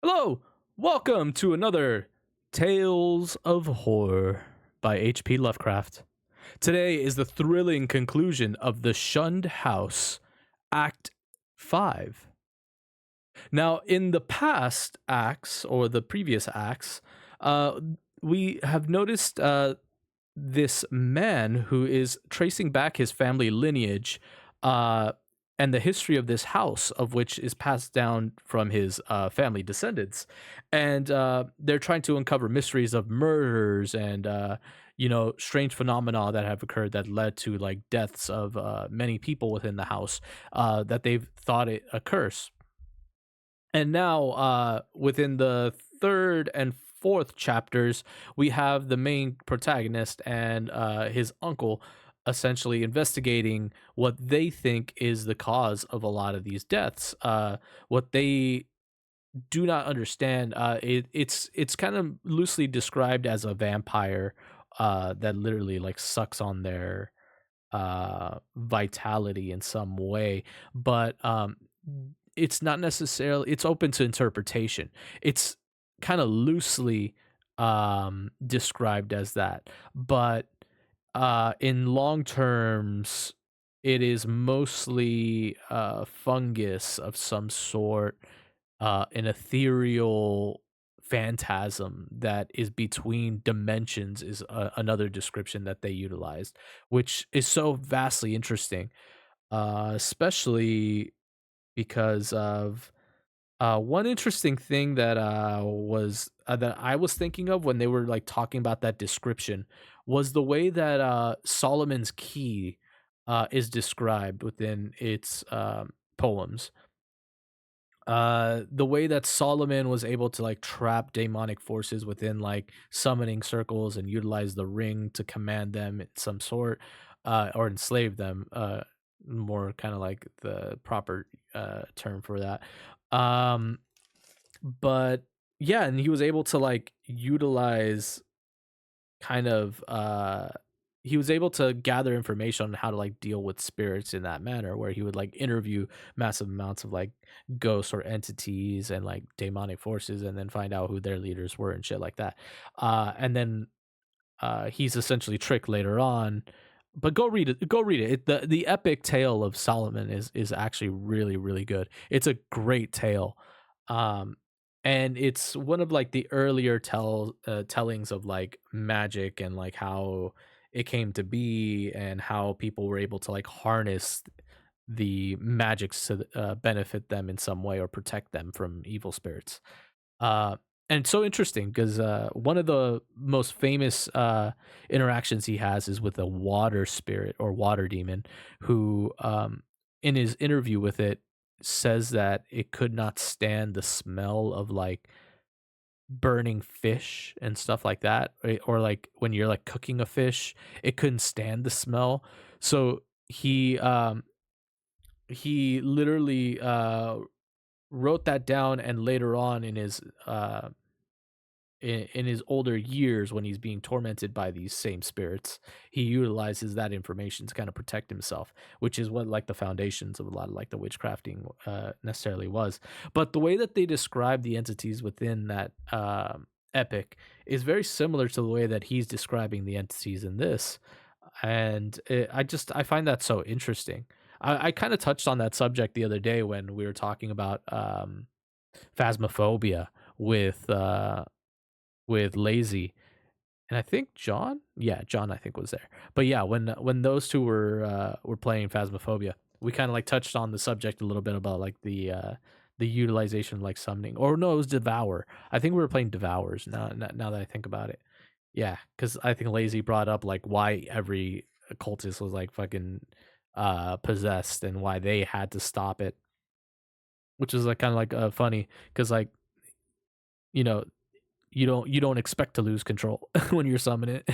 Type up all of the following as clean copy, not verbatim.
Hello, welcome to another Tales of Horror by H.P. Lovecraft. Today is the thrilling conclusion of The Shunned House, Act 5. Now, in the past acts, or the previous acts, uh, we have noticed this man who is tracing back his family lineage uh, and the history of this house, of which is passed down from his family descendants. And they're trying to uncover mysteries of murders and, strange phenomena that have occurred that led to like deaths of many people within the house that they've thought it a curse. And now, within the third and fourth chapters, we have the main protagonist and his uncle essentially investigating what they think is the cause of a lot of these deaths. What they do not understand, it's kind of loosely described as a vampire that literally like sucks on their vitality in some way, but it's not necessarily, it's open to interpretation. It's kind of loosely described as that, but in long terms it is mostly fungus of some sort, an ethereal phantasm that is between dimensions is another description that they utilized, which is so vastly interesting, especially because of one interesting thing that that I was thinking of when they were like talking about that description was the way that Solomon's key is described within its poems. The way that Solomon was able to like trap demonic forces within like summoning circles and utilize the ring to command them in some sort, or enslave them, more kind of like the proper term for that. Um, but yeah, and he was able to like utilize kind of he was able to gather information on how to like deal with spirits in that manner, where he would like interview massive amounts of like ghosts or entities and like demonic forces and then find out who their leaders were and shit like that. And then he's essentially tricked later on. But go read it. Go read it. The epic tale of Solomon is actually really really good. It's a great tale, um, and it's one of like the earlier tellings of like magic and like how it came to be and how people were able to like harness the magics to benefit them in some way or protect them from evil spirits. Uh, and it's so interesting because one of the most famous interactions he has is with a water spirit or water demon who, in his interview with it, says that it could not stand the smell of like burning fish and stuff like that, or like when you're like cooking a fish, it couldn't stand the smell. So he literally wrote that down, and later on in his older years when he's being tormented by these same spirits, he utilizes that information to kind of protect himself, which is what like the foundations of a lot of like the witchcrafting necessarily was. But the way that they describe the entities within that epic is very similar to the way that he's describing the entities in this, and I find that so interesting. I kind of touched on that subject the other day when we were talking about phasmophobia with Lazy, and I think John? Yeah, John I think was there. But yeah, when those 2 were playing Phasmophobia, we kinda, like, touched on the subject a little bit about, like, the utilization of, like, summoning, or no, it was Devour. I think we were playing Devours now that I think about it. Yeah, because I think Lazy brought up, like, why every occultist was, like, fucking, possessed and why they had to stop it, which is, like, kinda, like, funny because like, you know, you don't expect to lose control when you're summoning it.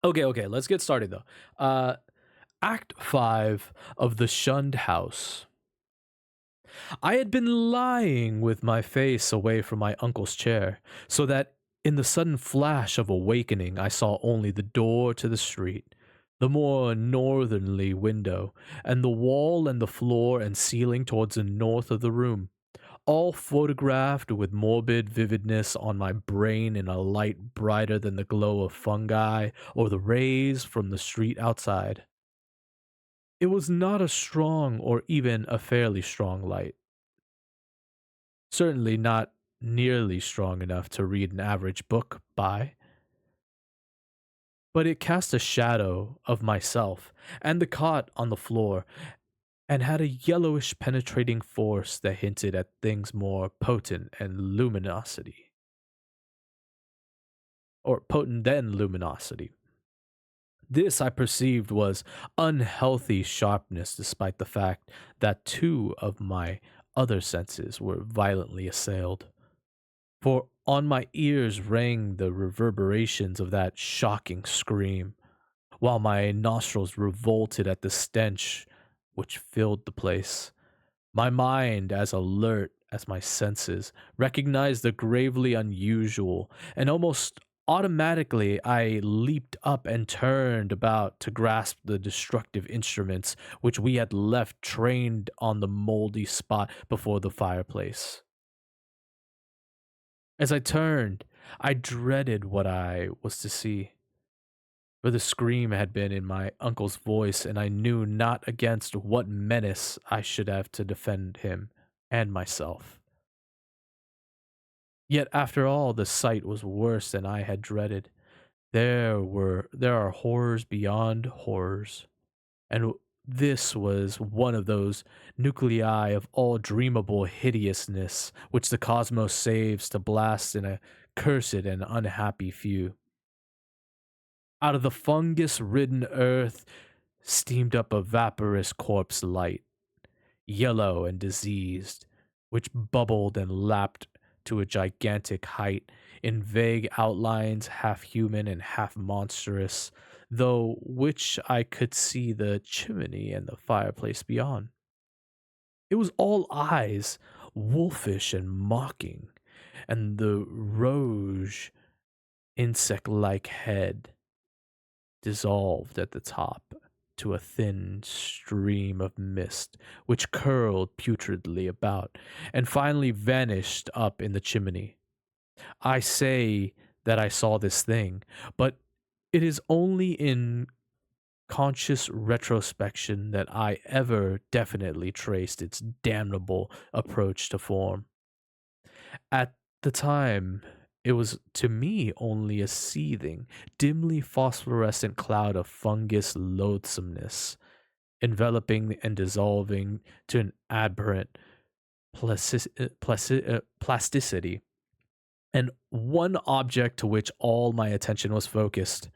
Okay, let's get started though. Act 5 of The Shunned House. I had been lying with my face away from my uncle's chair, so that in the sudden flash of awakening I saw only the door to the street, the more northernly window, and the wall and the floor and ceiling towards the north of the room. all photographed with morbid vividness on my brain in a light brighter than the glow of fungi or the rays from the street outside. It was not a strong or even a fairly strong light, certainly not nearly strong enough to read an average book by, but it cast a shadow of myself and the cot on the floor and had a yellowish penetrating force that hinted at things more potent and luminosity, or potent than luminosity. This I perceived was unhealthy sharpness, despite the fact that two of my other senses were violently assailed. For on my ears rang the reverberations of that shocking scream, while my nostrils revolted at the stench which filled the place. My mind, as alert as my senses, recognized the gravely unusual, and almost automatically I leaped up and turned about to grasp the destructive instruments which we had left trained on the moldy spot before the fireplace. As I turned, I dreaded what I was to see, for the scream had been in my uncle's voice, and I knew not against what menace I should have to defend him and myself. Yet after all, the sight was worse than I had dreaded. There are horrors beyond horrors, and this was one of those nuclei of all dreamable hideousness which the cosmos saves to blast in a cursed and unhappy few. Out of the fungus ridden earth steamed up a vaporous corpse light, yellow and diseased, which bubbled and lapped to a gigantic height, in vague outlines half human and half monstrous, though which I could see the chimney and the fireplace beyond. It was all eyes, wolfish and mocking, and the rogue, insect like head dissolved at the top to a thin stream of mist, which curled putridly about, and finally vanished up in the chimney. I say that I saw this thing, but it is only in conscious retrospection that I ever definitely traced its damnable approach to form. At the time, it was to me only a seething, dimly phosphorescent cloud of fungus loathsomeness, enveloping and dissolving to an aberrant plasticity, and one object to which all my attention was focused.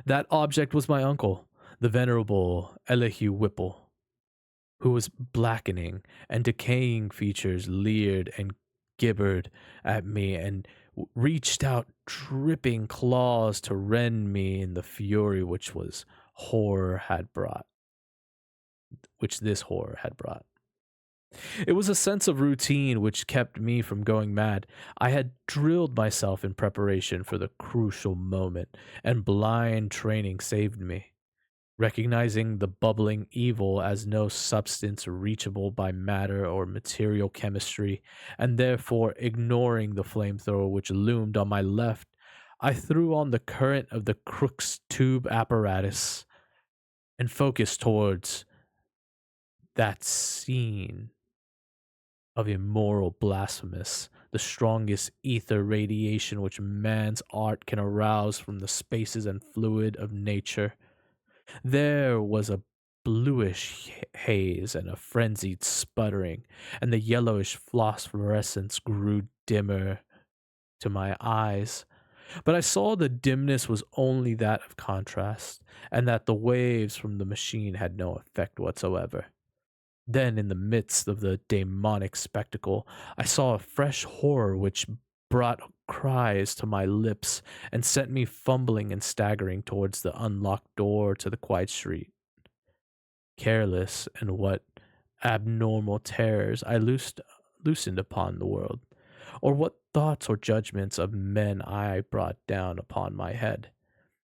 That object was my uncle, the venerable Elihu Whipple, who was blackening, and decaying features leered and gibbered at me and reached out dripping claws to rend me in the fury which this horror had brought. It was a sense of routine which kept me from going mad. I had drilled myself in preparation for the crucial moment, and blind training saved me. Recognizing the bubbling evil as no substance reachable by matter or material chemistry, and therefore ignoring the flamethrower which loomed on my left, I threw on the current of the Crookes tube apparatus and focused towards that scene of immoral blasphemous, the strongest ether radiation which man's art can arouse from the spaces and fluid of nature. There was a bluish haze and a frenzied sputtering, and the yellowish phosphorescence grew dimmer to my eyes. But I saw the dimness was only that of contrast, and that the waves from the machine had no effect whatsoever. Then, in the midst of the demonic spectacle, I saw a fresh horror which brought cries to my lips and sent me fumbling and staggering towards the unlocked door to the quiet street. Careless in what abnormal terrors I loosened upon the world, or what thoughts or judgments of men I brought down upon my head.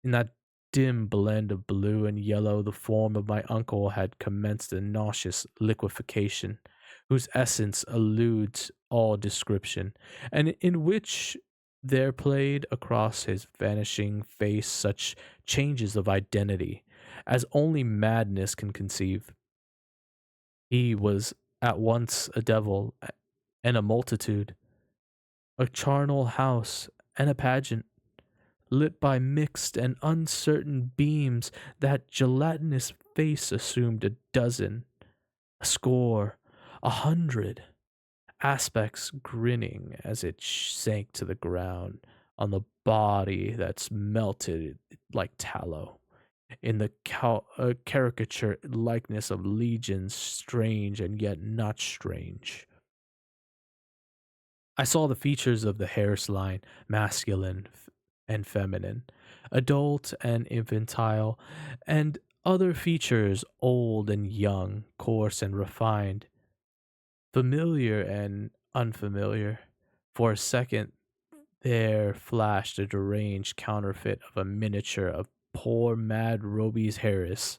In that dim blend of blue and yellow, the form of my uncle had commenced a nauseous liquefaction, whose essence eludes all description, and in which there played across his vanishing face such changes of identity as only madness can conceive. He was at once a devil and a multitude, a charnel house and a pageant, lit by mixed and uncertain beams. That gelatinous face assumed a dozen, a score, 100 aspects, grinning as it sank to the ground on the body that's melted like tallow in the caricature likeness of legions, strange and yet not strange. I saw the features of the hairline, masculine and feminine, adult and infantile, and other features old and young, coarse and refined, familiar and unfamiliar. For a second, there flashed a deranged counterfeit of a miniature of poor mad Roby's Harris,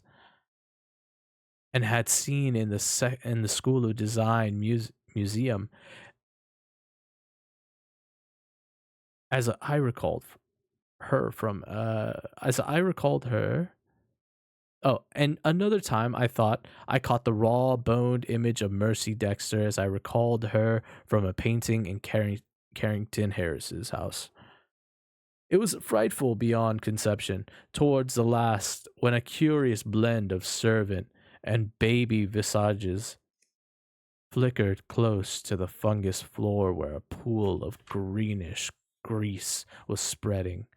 and had seen in the in the School of Design museum, as I recalled her from as I recalled her. Oh, and another time I thought I caught the raw boned image of Mercy Dexter as I recalled her from a painting in Carrington Harris's house. It was frightful beyond conception towards the last, when a curious blend of servant and baby visages flickered close to the fungus floor where a pool of greenish grease was spreading.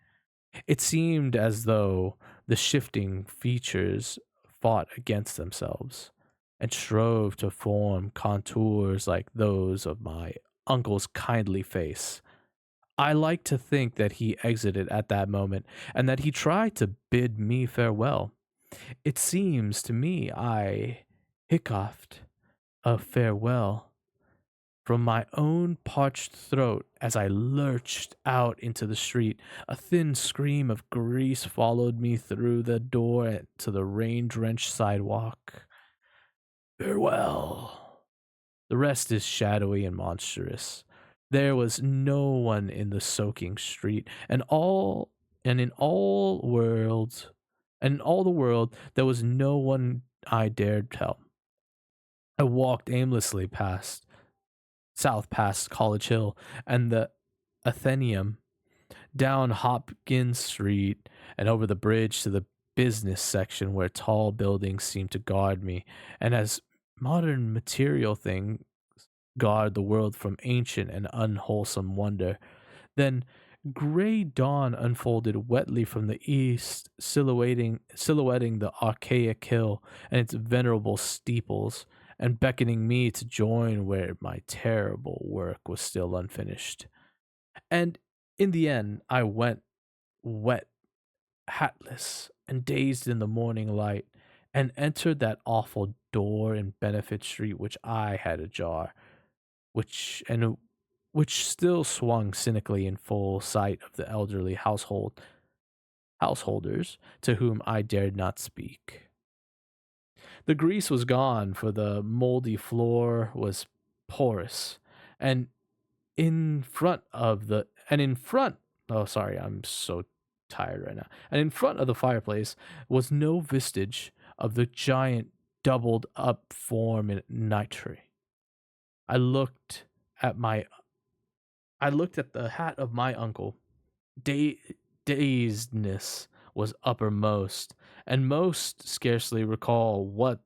It seemed as though the shifting features fought against themselves and strove to form contours like those of my uncle's kindly face. I like to think that he exited at that moment and that he tried to bid me farewell. It seems to me I hiccuped a farewell from my own parched throat as I lurched out into the street. A thin scream of grease followed me through the door to the rain drenched sidewalk. Farewell. The rest is shadowy and monstrous. There was no one in the soaking street, and in all worlds and in all the world there was no one I dared tell. I walked aimlessly south past College Hill and the Athenaeum, down Hopkins Street and over the bridge to the business section where tall buildings seemed to guard me, and as modern material things guard the world from ancient and unwholesome wonder. Then gray dawn unfolded wetly from the east, silhouetting the archaic hill and its venerable steeples, and beckoning me to join where my terrible work was still unfinished. And in the end, I went, wet, hatless, and dazed in the morning light, and entered that awful door in Benefit Street which I had ajar, which still swung cynically in full sight of the elderly householders to whom I dared not speak. The grease was gone, for the moldy floor was porous, and in front oh sorry, I'm so tired right now. And in front of the fireplace was no vestige of the giant doubled up form in nitre. I looked at my I looked at the hat of my uncle. Da- Dazedness was uppermost, and most scarcely recall what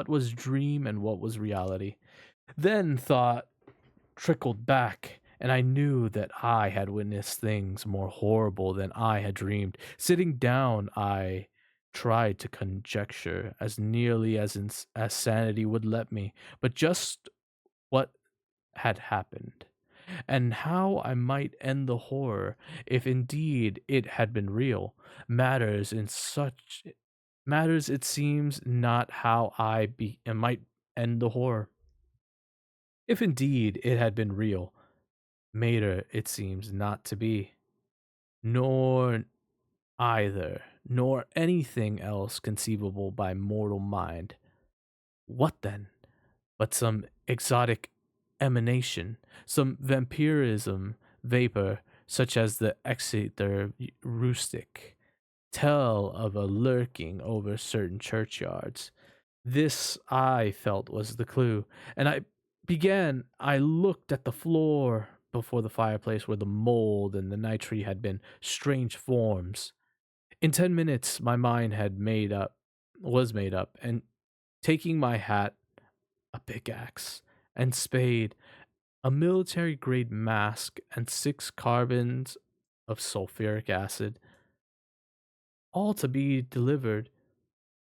was dream and what was reality. Then thought trickled back, and I knew that I had witnessed things more horrible than I had dreamed. Sitting down, I tried to conjecture as nearly as sanity would let me, but just what had happened, and how I might end the horror if indeed it had been real. Matters in such matters it seems not how might end the horror. If indeed it had been real, Mater it seems not to be, nor either nor anything else conceivable by mortal mind. What then? But some exotic emanation, some vampirism vapor, such as the Exeter rustic tell of a lurking over certain churchyards. This I felt was the clue, and I looked at the floor before the fireplace where the mold and the nitrate had been strange forms. In 10 minutes my mind was made up, and taking my hat, a pickaxe, and spade, a military grade mask, and 6 carbons of sulfuric acid, all to be delivered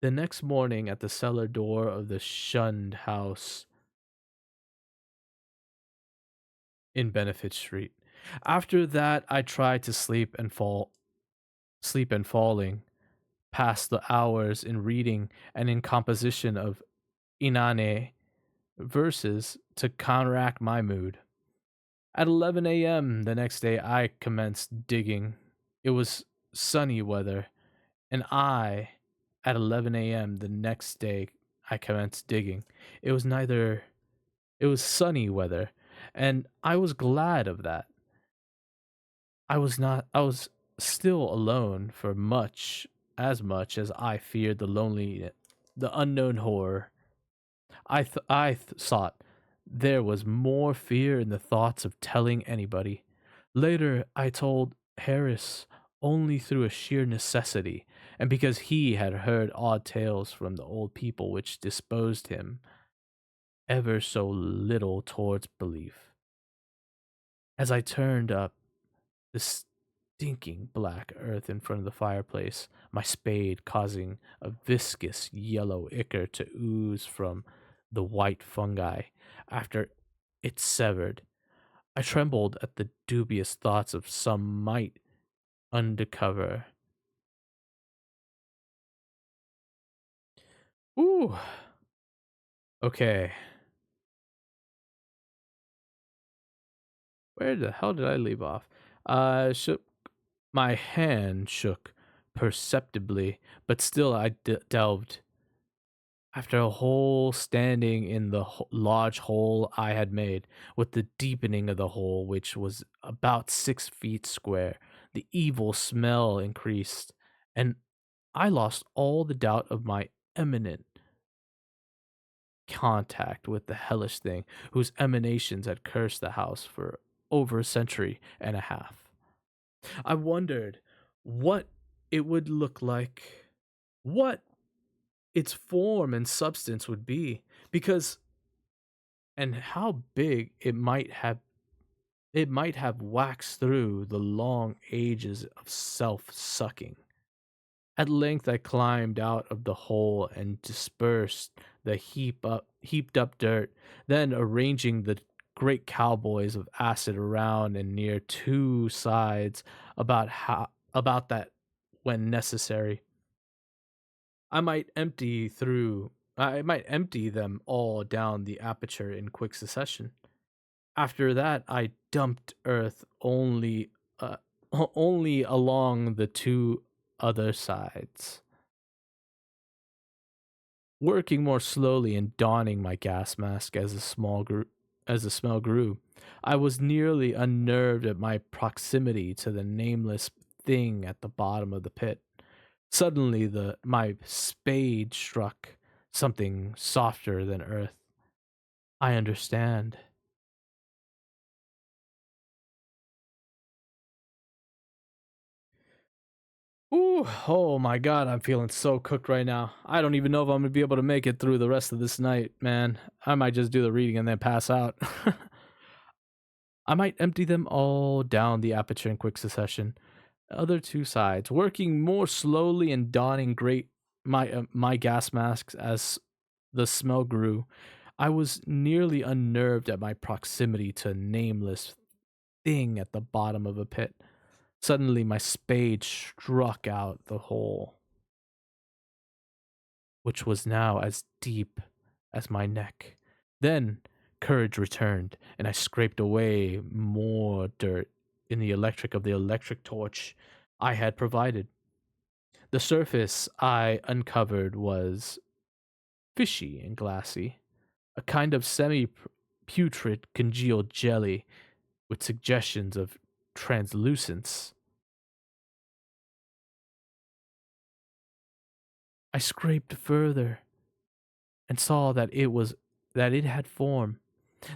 the next morning at the cellar door of the Shunned house in Benefit Street. After that, I tried to sleep and falling, past the hours in reading and in composition of inane verses to counteract my mood. At 11 a.m. the next day, I commenced digging. It was sunny weather, and at 11 a.m. the next day, I commenced digging. It was neither, it was sunny weather, and I was glad of that. I was still alone for as much as I feared the unknown horror. Thought there was more fear in the thoughts of telling anybody. Later, I told Harris only through a sheer necessity, and because he had heard odd tales from the old people which disposed him ever so little towards belief. As I turned up the stinking black earth in front of the fireplace, my spade causing a viscous yellow ichor to ooze from the white fungi after it severed, I trembled at the dubious thoughts of some might undercover. Ooh, okay. Where the hell did I leave off? Shook, my hand shook perceptibly, but still I delved. After a hole standing in the large hole I had made, with the deepening of the hole, which was about 6 feet square, the evil smell increased, and I lost all the doubt of my imminent contact with the hellish thing whose emanations had cursed the house for over a century and a half. I wondered what it would look like, what its form and substance would be, because and how big it might have waxed through the long ages of self-sucking. At length I climbed out of the hole and dispersed the heaped up dirt, then arranging the great cowboys of acid around and near two sides about that when necessary. I might empty them all down the aperture in quick succession. After that, I dumped earth only along the two other sides. Working more slowly and donning my gas mask as the smell grew, I was nearly unnerved at my proximity to the nameless thing at the bottom of the pit. Suddenly, my spade struck something softer than earth. I understand. Ooh, oh my god, I'm feeling so cooked right now. I don't even know if I'm gonna be able to make it through the rest of this night, man. I might just do the reading and then pass out. I might empty them all down the aperture in quick succession. Other two sides, working more slowly and donning my gas masks as the smell grew. I was nearly unnerved at my proximity to a nameless thing at the bottom of a pit. Suddenly, my spade struck out the hole, which was now as deep as my neck. Then courage returned, and I scraped away more dirt in the electric torch I had provided. The surface I uncovered was fishy and glassy, a kind of semi putrid congealed jelly with suggestions of translucence. I scraped further and saw that it had form.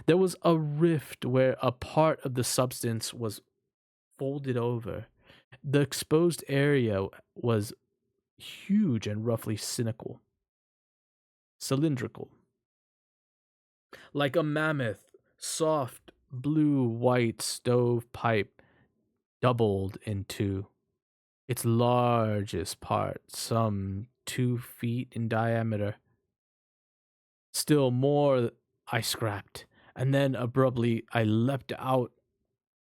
There was a rift where a part of the substance was folded over. The exposed area was huge and roughly cylindrical, like a mammoth, soft blue-white stovepipe doubled in two. Its largest part, some 2 feet in diameter. Still more I scrapped, and then abruptly I leapt out.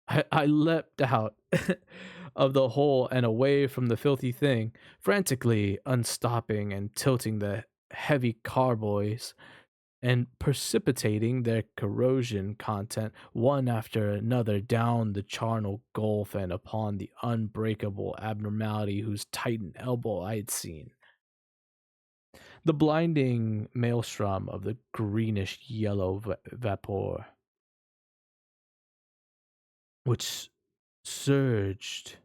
I leapt out of the hole and away from the filthy thing, frantically unstopping and tilting the heavy carboys and precipitating their corrosion content one after another down the charnel gulf and upon the unbreakable abnormality whose titan elbow I had seen. The blinding maelstrom of the greenish yellow vapor, which surged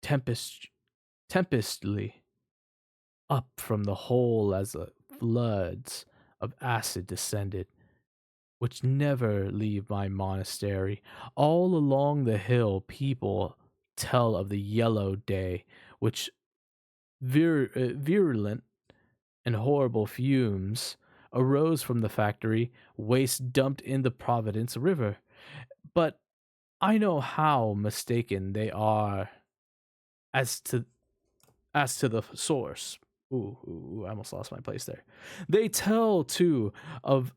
tempest tempestly up from the hole as the floods of acid descended, which never leave my monastery. All along the hill, people tell of the yellow day, which virulent and horrible fumes arose from the factory waste dumped in the Providence River. But I know how mistaken they are as to the source. I almost lost my place there. They tell too of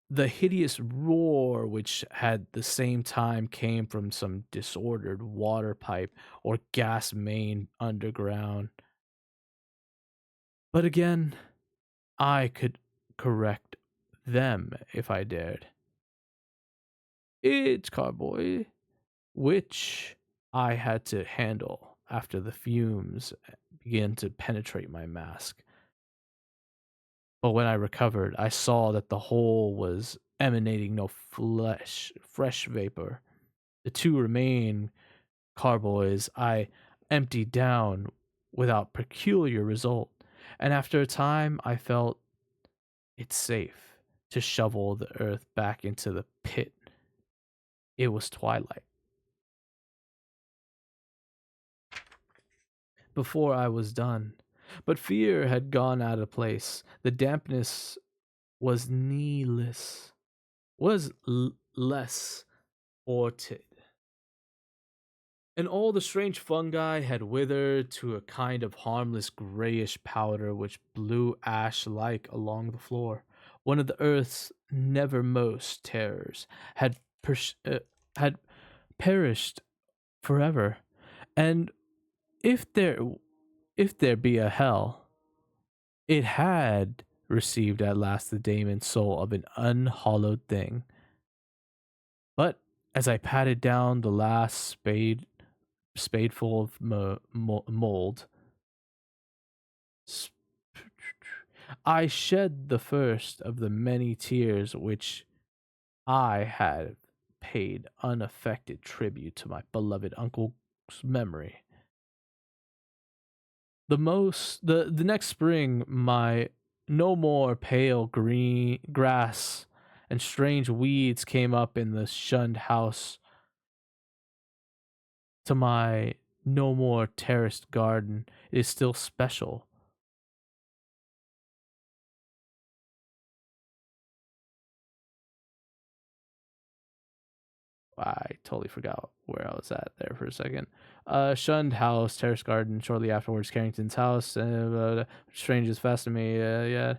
the hideous roar which at the same time came from some disordered water pipe or gas main underground. But again, I could correct them if I dared. It's carboy, which I had to handle after the fumes began to penetrate my mask. But when I recovered, I saw that the hole was emanating no fresh vapor. The two remaining carboys I emptied down without peculiar result, and after a time I felt it safe to shovel the earth back into the pit. It was twilight. Before I was done, but fear had gone out of place. The dampness was neeless, less orted, and all the strange fungi had withered to a kind of harmless grayish powder which blew ash like along the floor. One of the earth's nevermost terrors had perished forever, and if there if there be a hell, it had received at last the daemon soul of an unhallowed thing. But as I patted down the last spadeful of mold, I shed the first of the many tears which I had paid unaffected tribute to my beloved uncle's memory. The next spring, my no more pale green grass and strange weeds came up in the shunned house. To my no more terraced garden, it is still special. I totally forgot where I was at there for a second. Shunned house, terrace garden. Shortly afterwards, Carrington's house. Strange is fast to me. Yeah.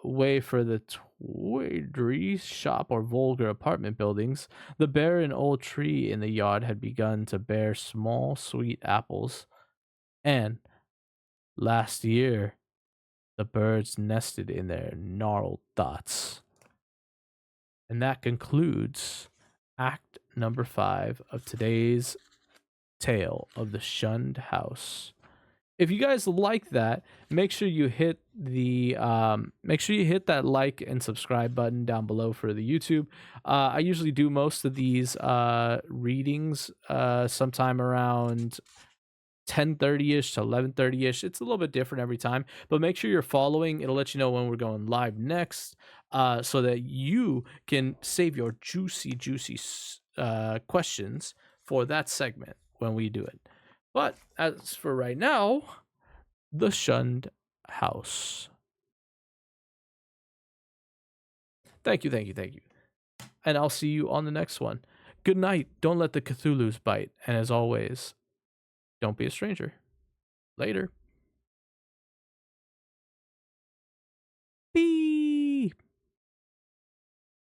Way for the tawdry shop or vulgar apartment buildings. The barren old tree in the yard had begun to bear small, sweet apples, and last year the birds nested in their gnarled dots. And that concludes Act number 5 of today's tale of the Shunned House. If you guys like that, make sure you hit that like and subscribe button down below for the YouTube. I usually do most of these readings sometime around 10:30ish to 11:30ish. It's a little bit different every time, but make sure you're following. It'll let you know when we're going live next, so that you can save your juicy questions for that segment when we do it. But as for right now, the Shunned House. Thank you. And I'll see you on the next one. Good night. Don't let the Cthulhu's bite. And as always, don't be a stranger. Later. Beep.